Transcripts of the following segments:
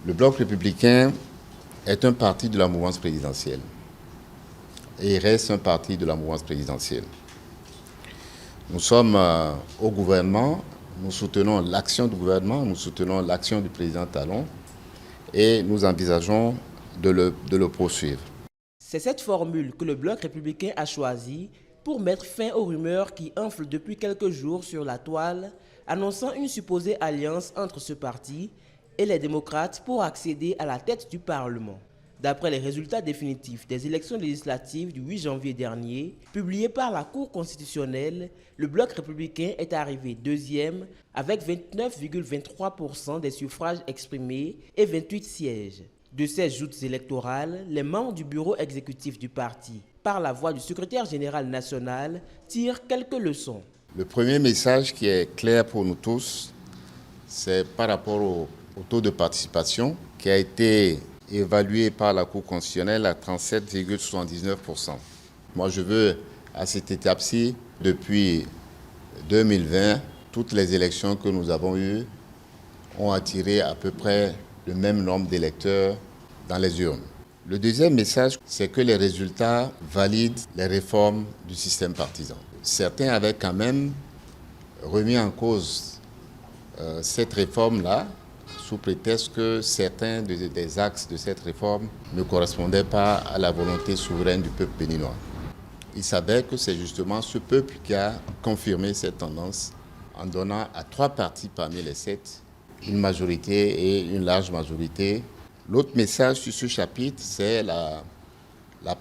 Le Bloc républicain est un parti de la mouvance présidentielle et il reste un parti de la mouvance présidentielle. Nous sommes au gouvernement, nous soutenons l'action du gouvernement, nous soutenons l'action du président Talon et nous envisageons de le poursuivre. C'est cette formule que le Bloc républicain a choisie pour mettre fin aux rumeurs qui enflent depuis quelques jours sur la toile, annonçant une supposée alliance entre ce parti et les démocrates pour accéder à la tête du Parlement. D'après les résultats définitifs des élections législatives du 8 janvier dernier, publiés par la Cour constitutionnelle, le Bloc républicain est arrivé deuxième avec 29,23% des suffrages exprimés et 28 sièges. De ces joutes électorales, les membres du bureau exécutif du parti, par la voix du secrétaire général national, tirent quelques leçons. Le premier message qui est clair pour nous tous, c'est par rapport au taux de participation qui a été évalué par la Cour constitutionnelle à 37,79%. Moi, je veux, à cette étape-ci, depuis 2020, toutes les élections que nous avons eues ont attiré à peu près le même nombre d'électeurs dans les urnes. Le deuxième message, c'est que les résultats valident les réformes du système partisan. Certains avaient quand même remis en cause cette réforme-là, sous prétexte que certains des axes de cette réforme ne correspondaient pas à la volonté souveraine du peuple béninois. Il s'avère que c'est justement ce peuple qui a confirmé cette tendance en donnant à 3 partis parmi les 7 une majorité et une large majorité. L'autre message sur ce chapitre, c'est la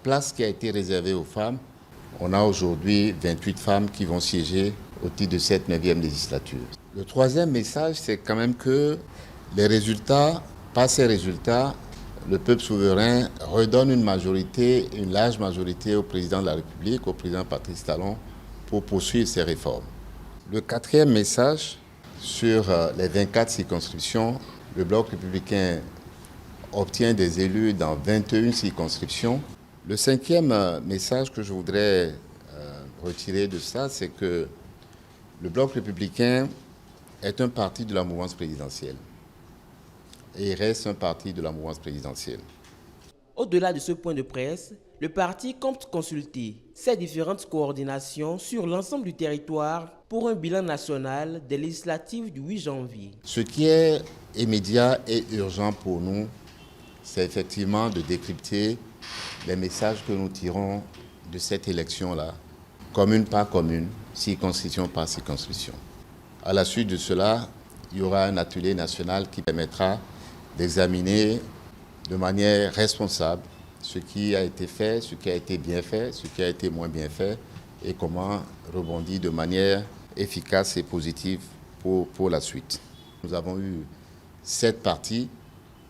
place qui a été réservée aux femmes. On a aujourd'hui 28 femmes qui vont siéger au titre de cette 9e législature. Le troisième message, c'est quand même que les résultats, par ces résultats, le peuple souverain redonne une majorité, une large majorité au président de la République, au président Patrice Talon, pour poursuivre ces réformes. Le quatrième message, sur les 24 circonscriptions, le Bloc républicain obtient des élus dans 21 circonscriptions. Le cinquième message que je voudrais retirer de ça, c'est que le Bloc républicain est un parti de la mouvance présidentielle et il reste un parti de la mouvance présidentielle. Au-delà de ce point de presse, le parti compte consulter ses différentes coordinations sur l'ensemble du territoire pour un bilan national des législatives du 8 janvier. Ce qui est immédiat et urgent pour nous, c'est effectivement de décrypter les messages que nous tirons de cette élection-là, commune par commune, circonscription par circonscription. À la suite de cela, il y aura un atelier national qui permettra d'examiner de manière responsable ce qui a été fait, ce qui a été bien fait, ce qui a été moins bien fait et comment rebondir de manière efficace et positive pour la suite. Nous avons eu 7 partis,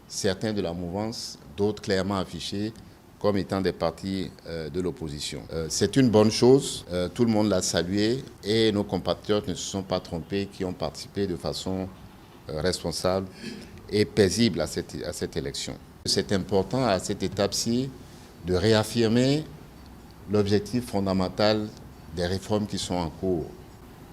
certains de la mouvance, d'autres clairement affichés comme étant des partis de l'opposition. C'est une bonne chose, tout le monde l'a salué et nos compatriotes ne se sont pas trompés qui ont participé de façon responsable et paisible à cette élection. C'est important à cette étape-ci de réaffirmer l'objectif fondamental des réformes qui sont en cours.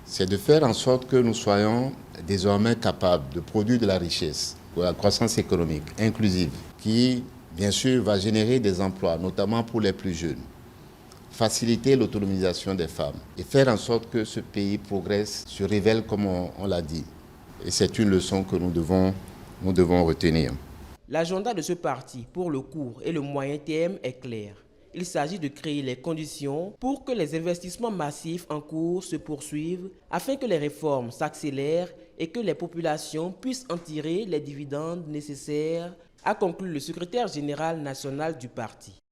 C'est de faire en sorte que nous soyons désormais capables de produire de la richesse, de la croissance économique inclusive, qui, bien sûr, va générer des emplois, notamment pour les plus jeunes, faciliter l'autonomisation des femmes et faire en sorte que ce pays progresse, se révèle comme on l'a dit. Et c'est une leçon que nous devons retenir. L'agenda de ce parti pour le court et le moyen terme est clair. Il s'agit de créer les conditions pour que les investissements massifs en cours se poursuivent afin que les réformes s'accélèrent et que les populations puissent en tirer les dividendes nécessaires, a conclu le secrétaire général national du parti.